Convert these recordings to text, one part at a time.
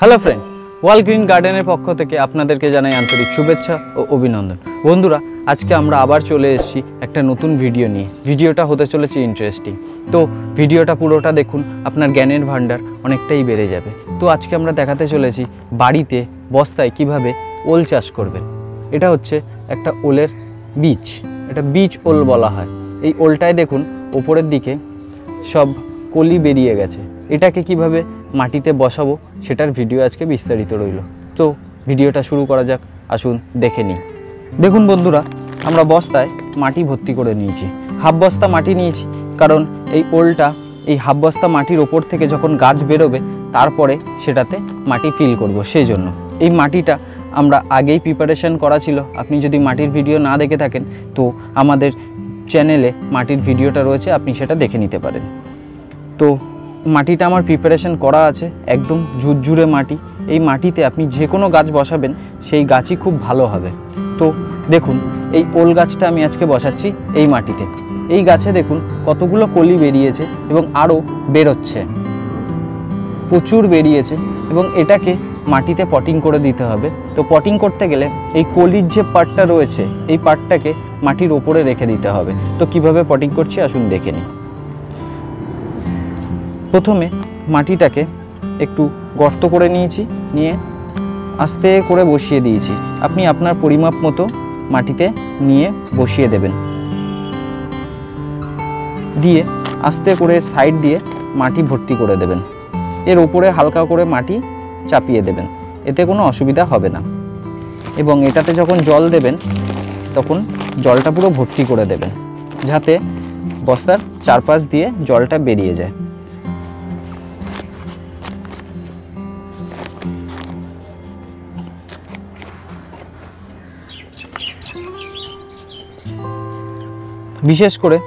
Hello friends, world green গার্ডেনের পক্ষ থেকে আপনাদেরকে জানাই আন্তরিক শুভেচ্ছা ও অভিনন্দন। বন্ধুরা, আজকে আমরা আবার চলে এসেছি একটা নতুন ভিডিও নিয়ে। ভিডিওটা হতে চলেছে ইন্টারেস্টিং, তো ভিডিওটা পুরোটা দেখুন, আপনার জ্ঞানের ভান্ডার অনেকটাই বেড়ে যাবে। তো আজকে আমরা দেখাতে চলেছি বাড়িতে বস্তায় কিভাবে ওল চাষ করবেন। এটা হচ্ছে একটা ওলের বীজ, এটা বীজ ওল বলা হয়। এই ওলটায় দেখুন ওপরের দিকে সব কলি বেরিয়ে গেছে। এটাকে কিভাবে মাটিতে বসাবো সেটার ভিডিও আজকে বিস্তারিত রইল। তো ভিডিওটা শুরু করা যাক, আসুন দেখে নিই। দেখুন বন্ধুরা, আমরা বস্তায় মাটি ভর্তি করে নিয়েছি, হাফ বস্তা মাটি নিয়েছি, কারণ এই ওলটা এই হাফ বস্তা মাটির ওপর থেকে যখন গাছ বেরোবে তারপরে সেটাতে মাটি ফিল করব। সেই জন্য এই মাটিটা আমরা আগেই প্রিপারেশন করা ছিল। আপনি যদি মাটির ভিডিও না দেখে থাকেন তো আমাদের চ্যানেলে মাটির ভিডিওটা রয়েছে, আপনি সেটা দেখে নিতে পারেন। তো মাটিটা আমার প্রিপারেশন করা আছে, একদম ঝুরঝুরে মাটি। এই মাটিতে আপনি যে কোনো গাছ বসাবেন সেই গাছই খুব ভালো হবে। তো দেখুন, এই ওল গাছটা আমি আজকে বসাচ্ছি এই মাটিতে। এই গাছে দেখুন কতগুলো কলি বেরিয়েছে এবং আরও বেরোচ্ছে, প্রচুর বেরিয়েছে, এবং এটাকে মাটিতে পটিং করে দিতে হবে। তো পটিং করতে গেলে এই কলির যে পার্টটা রয়েছে এই পার্টটাকে মাটির ওপরে রেখে দিতে হবে। তো কিভাবে পটিং করছি আসুন দেখে নিই। প্রথমে মাটিটাকে একটু গর্ত করে নিয়েছি, নিয়ে আস্তে করে বসিয়ে দিয়েছি। আপনি আপনার পরিমাপ মতো মাটিতে নিয়ে বসিয়ে দেবেন, দিয়ে আস্তে করে সাইড দিয়ে মাটি ভর্তি করে দেবেন। এর উপরে হালকা করে মাটি চাপিয়ে দেবেন, এতে কোনো অসুবিধা হবে না। এবং এটাতে যখন জল দেবেন তখন জলটা পুরো ভর্তি করে দেবেন, যাতে বস্তার চারপাশ দিয়ে জলটা বেরিয়ে যায়। বিশেষ করে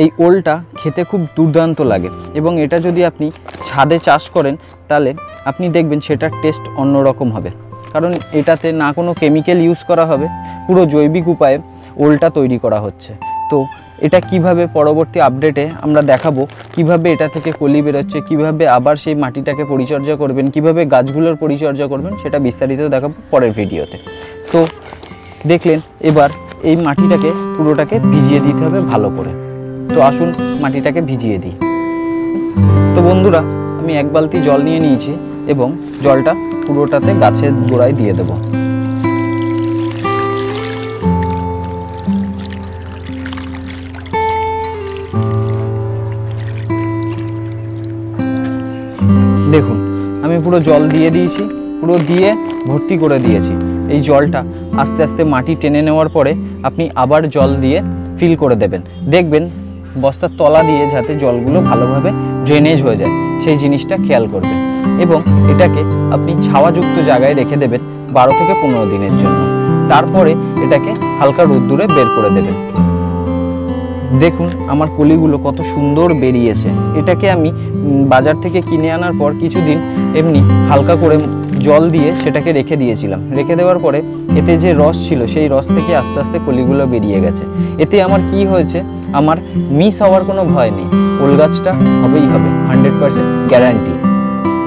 এই ওলটা খেতে খুব দুর্দান্ত লাগে, এবং এটা যদি আপনি ছাদে চাষ করেন তাহলে আপনি দেখবেন সেটার টেস্ট অন্যরকম হবে, কারণ এটাতে না কোনো কেমিক্যাল ইউজ করা হবে, পুরো জৈবিক উপায়ে ওলটা তৈরি করা হচ্ছে। তো এটা কিভাবে পরবর্তী আপডেটে আমরা দেখাবো, কিভাবে এটা থেকে কলি বেরোচ্ছে, কিভাবে আবার সেই মাটিটাকে পরিচর্যা করবেন, কিভাবে গাছগুলোর পরিচর্যা করবেন, সেটা বিস্তারিত দেখাবো পরের ভিডিওতে। তো দেখলেন, এবার এই মাটিটাকে পুরোটাকে ভিজিয়ে দিতে হবে ভালো করে। তো আসুন মাটিটাকে ভিজিয়ে দিই। তো বন্ধুরা, আমি এক বালতি জল নিয়ে নিয়েছি এবং জলটা পুরোটাতে গাছের গোড়ায় দিয়ে দেব। দেখুন, আমি পুরো জল দিয়ে দিয়েছি, পুরো দিয়ে ভর্তি করে দিয়েছি। এই জলটা আস্তে আস্তে মাটি টেনে নেওয়ার পরে আপনি আবার জল দিয়ে ফিল করে দেবেন। দেখবেন বস্তার তলা দিয়ে যাতে জলগুলো ভালোভাবে ড্রেনেজ হয়ে যায়, সেই জিনিসটা খেয়াল করবেন। এবং এটাকে আপনি ছাওয়াযুক্ত জায়গায় রেখে দেবেন 12 থেকে 15 দিনের জন্য। তারপরে এটাকে হালকা রোদ্দুরে বের করে দেবেন। দেখুন আমার কলিগুলো কত সুন্দর বেরিয়েছে। এটাকে আমি বাজার থেকে কিনে আনার পর কিছুদিন এমনি হালকা করে জল দিয়ে সেটাকে রেখে দিয়েছিলাম। রেখে দেওয়ার পরে এতে যে রস ছিল সেই রস থেকে আস্তে আস্তে কলিগুলো বেরিয়ে গেছে। এতে আমার কি হয়েছে, আমার মিস হওয়ার কোনো ভয় নেই, ওল গাছটা হবেই হবে, 100% গ্যারান্টি।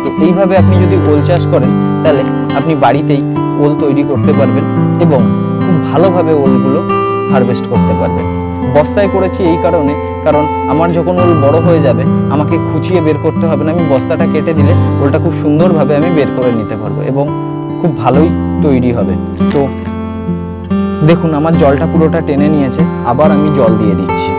তো এইভাবে আপনি যদি ওল চাষ করেন তাহলে আপনি বাড়িতেই ওল তৈরি করতে পারবেন এবং খুব ভালোভাবে ওলগুলো হারভেস্ট করতে পারবেন। বস্তায় করেছি এই কারণে, কারণ আমার যখন ওল বড় হয়ে যাবে আমাকে খুঁচিয়ে বের করতে হবে না, আমি বস্তাটা কেটে দিলে ওলটা খুব সুন্দরভাবে আমি বের করে নিতে পারবো এবং খুব ভালোই তৈরি হবে। তো দেখুন আমার জলটা পুরোটা টেনে নিয়েছে, আবার আমি জল দিয়ে দিচ্ছি।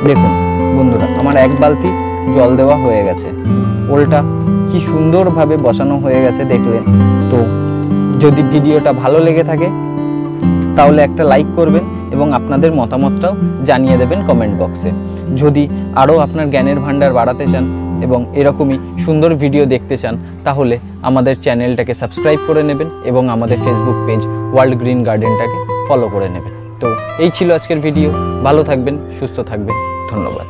দেখুন বন্ধুরা, আমার এক বালতি জল দেওয়া হয়ে গেছে, ওলটা কি সুন্দরভাবে বসানো হয়ে গেছে দেখলেন। তো যদি ভিডিওটা ভালো লেগে থাকে তাহলে একটা লাইক করবেন এবং আপনাদের মতামতটাও জানিয়ে দেবেন কমেন্ট বক্সে। যদি আরও আপনার জ্ঞানের ভান্ডার বাড়াতে চান এবং এরকমই সুন্দর ভিডিও দেখতে চান তাহলে আমাদের চ্যানেলটাকে সাবস্ক্রাইব করে নেবেন এবং আমাদের ফেসবুক পেজ ওয়ার্ল্ড গ্রিন গার্ডেনটাকে ফলো করে নেবেন। তো এই ছিল আজকের ভিডিও। ভালো থাকবেন, সুস্থ থাকবেন, ধন্যবাদ।